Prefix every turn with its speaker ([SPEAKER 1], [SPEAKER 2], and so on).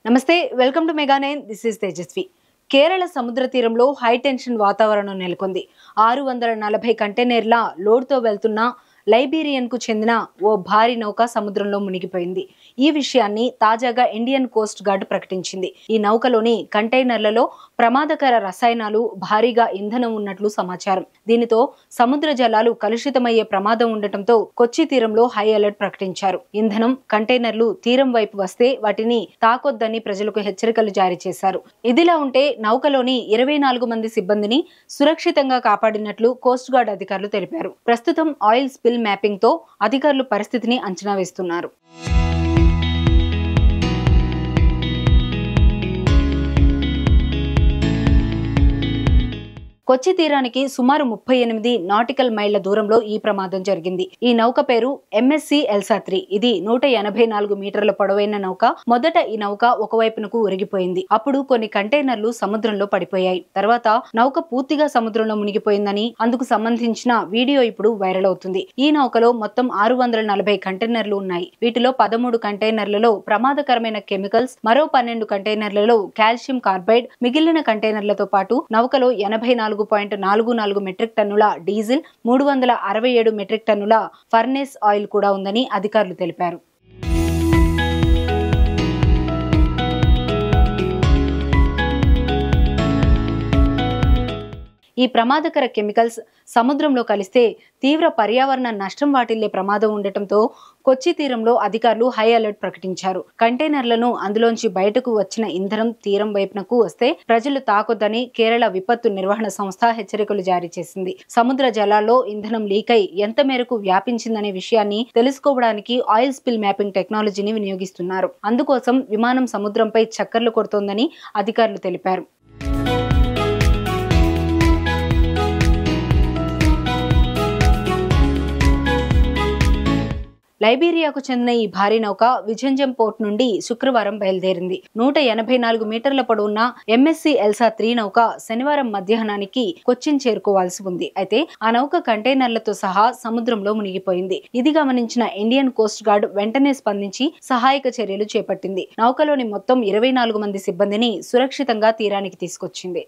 [SPEAKER 1] నమస్తే welcome to mega 9 this is Tejaswi. Kerala సముద్ర తీరంలో హై టెన్షన్ వాతావరణం నెలకొంది. 640 కంటైనర్ల లోడ్తో వెళ్తున్న లైబీరియన్ కు చెందిన ఓ భారీ నౌక సముద్రంలో మునిగిపోయింది. ఈ విషయాన్ని తాజాగా ఇండియన్ కోస్ట్ గార్డ్ ప్రకటించింది. ఈ నౌకలోని కంటైనర్లలో ప్రమాదకర రసాయనాలు, భారీగా ఇంధనం ఉన్నట్లు సమాచారం. దీనితో సముద్ర జలాలు కలుషితమయ్యే ప్రమాదం ఉండటంతో కొచ్చి తీరంలో హై అలర్ట్ ప్రకటించారు. ఇంధనం, కంటైనర్లు తీరం వైపు వస్తే వాటిని తాకొద్దని ప్రజలకు హెచ్చరికలు జారీ చేశారు. ఇదిలా ఉంటే నౌకలోని 24 మంది సిబ్బందిని సురక్షితంగా కాపాడినట్లు కోస్ట్ గార్డ్ అధికారులు తెలిపారు. ప్రస్తుతం ఆయిల్ స్పిల్ మ్యాపింగ్ తో అధికారులు పరిస్థితిని అంచనా వేస్తున్నారు. కొచ్చి తీరానికి సుమారు 38 నాటికల్ మైళ్ల దూరంలో ఈ ప్రమాదం జరిగింది. ఈ నౌక పేరు MSC ఎల్సా 3. ఇది 184 మీటర్ల పొడవైన నౌక. మొదట ఈ నౌక ఒకవైపునకు ఒరిగిపోయింది. అప్పుడు కొన్ని కంటైనర్లు సముద్రంలో పడిపోయాయి. తర్వాత నౌక పూర్తిగా సముద్రంలో మునిగిపోయిందని, అందుకు సంబంధించిన వీడియో ఇప్పుడు వైరల్ అవుతుంది. ఈ నౌకలో మొత్తం 640 కంటైనర్లు ఉన్నాయి. వీటిలో 13 కంటైనర్లలో ప్రమాదకరమైన కెమికల్స్, మరో 12 కంటైనర్లలో కాల్షియం కార్బైడ్, మిగిలిన కంటైనర్లతో పాటు నౌకలో 84.44 మెట్రిక్ టన్నుల డీజిల్, 367 మెట్రిక్ టన్నుల ఫర్నేస్ ఆయిల్ కూడా ఉందని అధికారులు తెలిపారు. ఈ ప్రమాదకర కెమికల్స్ సముద్రంలో కలిస్తే తీవ్ర పర్యావరణ నష్టం వాటిల్లే ప్రమాదం ఉండటంతో కొచ్చి తీరంలో అధికారులు హై అలర్ట్ ప్రకటించారు. కంటైనర్లను అందులోంచి బయటకు వచ్చిన ఇంధనం తీరం వైపునకు వస్తే ప్రజలు తాకొద్దని కేరళ విపత్తు నిర్వహణ సంస్థ హెచ్చరికలు జారీ చేసింది. సముద్ర జలాల్లో ఇంధనం లీక్ అయి ఎంత మేరకు వ్యాపించిందనే విషయాన్ని తెలుసుకోవడానికి ఆయిల్ స్పిల్ మ్యాపింగ్ టెక్నాలజీని వినియోగిస్తున్నారు. అందుకోసం విమానం సముద్రంపై చక్కర్లు కొడుతోందని అధికారులు తెలిపారు. లైబీరియాకు చెందిన ఈ భారీ నౌక విజంజం పోర్ట్ నుండి శుక్రవారం బయలుదేరింది. 184 మీటర్ల పొడవున్న MSC ఎల్సా 3 నౌక శనివారం మధ్యాహ్నానికి కొచ్చిన్ చేరుకోవాల్సి ఉంది. అయితే ఆ నౌక కంటైనర్లతో సహా సముద్రంలో మునిగిపోయింది. ఇది గమనించిన ఇండియన్ కోస్ట్ గార్డ్ వెంటనే స్పందించి సహాయక చర్యలు చేపట్టింది. నౌకలోని మొత్తం 24 మంది సిబ్బందిని సురక్షితంగా తీరానికి తీసుకొచ్చింది.